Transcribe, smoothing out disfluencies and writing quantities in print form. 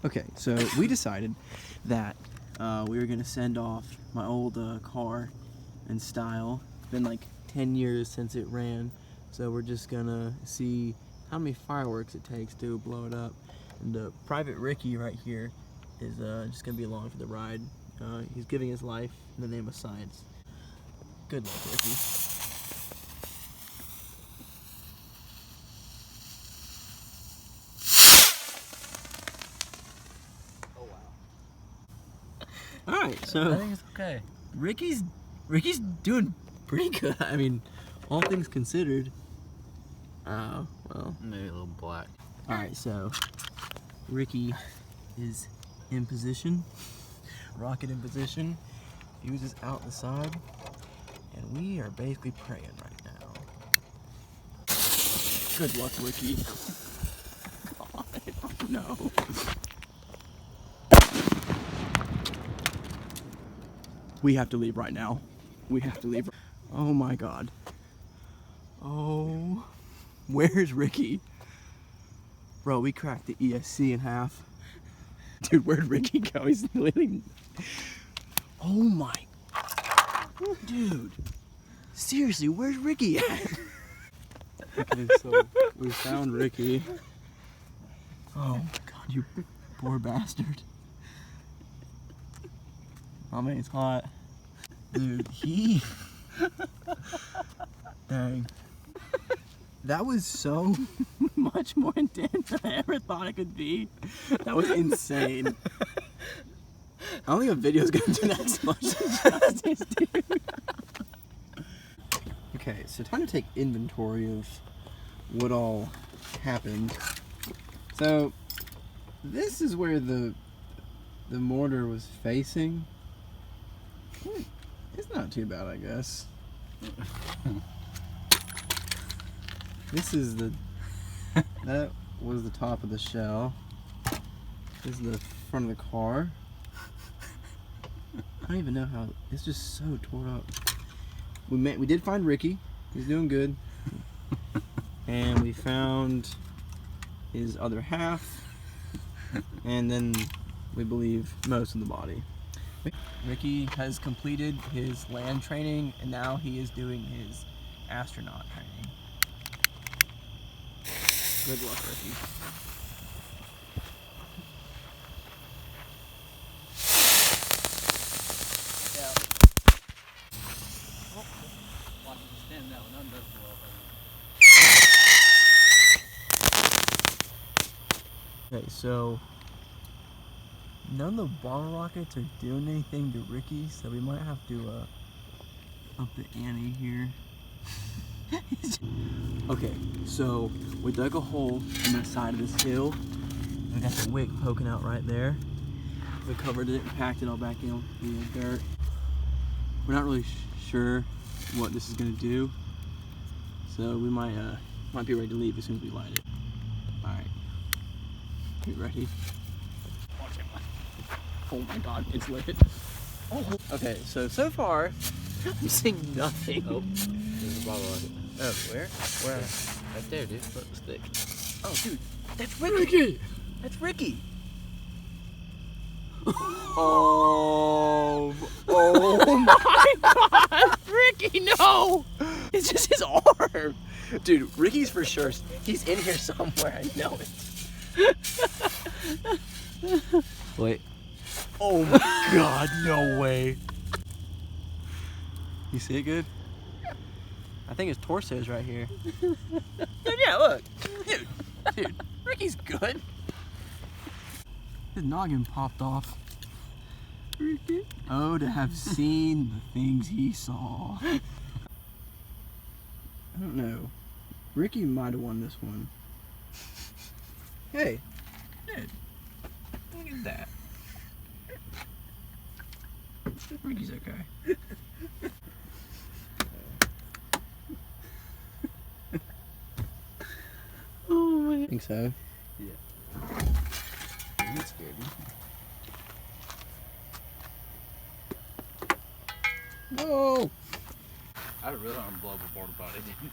Okay, so we decided that we were gonna send off my old car in style. It's been like 10 years since it ran, so we're just gonna see how many fireworks it takes to blow it up. And Private Ricky right here is just gonna be along for the ride. He's giving his life in the name of science. Good luck, Ricky. Alright, so I think it's okay. Ricky's doing pretty good. I mean, all things considered. Well. Maybe a little black. Alright, so Ricky is in position. Rocket in position. Fuse is out the side. And we are basically praying right now. Good luck, Ricky. God, no. We have to leave right now. We have to leave. Oh my God. Oh, where's Ricky? Bro, we cracked the ESC in half. Dude, where'd Ricky go? He's literally... Oh my... Dude. Seriously, where's Ricky at? Okay, so we found Ricky. Oh my God, you poor bastard. Oh man, it's hot. Dude, he... Dang. That was so much more intense than I ever thought it could be. That was insane. I don't think a video's gonna do that as much justice, dude. Okay, so time to take inventory of what all happened. So, this is where the mortar was facing. It's not too bad, I guess. This is that was the top of the shell. This is the front of the car. I don't even know how, it's just so tore up. We did find Ricky. He's doing good. And we found his other half. And then we believe most of the body. Ricky has completed his land training and now he is doing his astronaut training. Good luck, Ricky. Yeah. Oh, watch it stand that one under the Okay, so none of the bottle rockets are doing anything to Ricky, so we might have to up the ante here. Okay, so we dug a hole in the side of this hill. We got the wick poking out right there. We covered it and packed it all back in with the dirt. We're not really sure what this is gonna do, so we might be ready to leave as soon as we light it. All right, you ready? Oh my God, it's lit. Oh. Okay, so far, I'm seeing nothing. Oh, there's a bottle rocket. Oh, where? Where? Right there, dude. Look, the stick. Oh, dude, that's Ricky. That's Ricky. Oh my God, Ricky, no! It's just his arm. Dude, Ricky's for sure. He's in here somewhere. I know it. Wait. Oh my God, no way. You see it good? I think his torso is right here. Dude, yeah, look. Dude, Ricky's good. His noggin popped off. Ricky. Oh, to have seen the things he saw. I don't know. Ricky might have won this one. Hey. Dude. Look at that. Ricky's okay. Oh my God. I think so. Yeah. You scared me. No! I really want to blow up a porta potty, dude.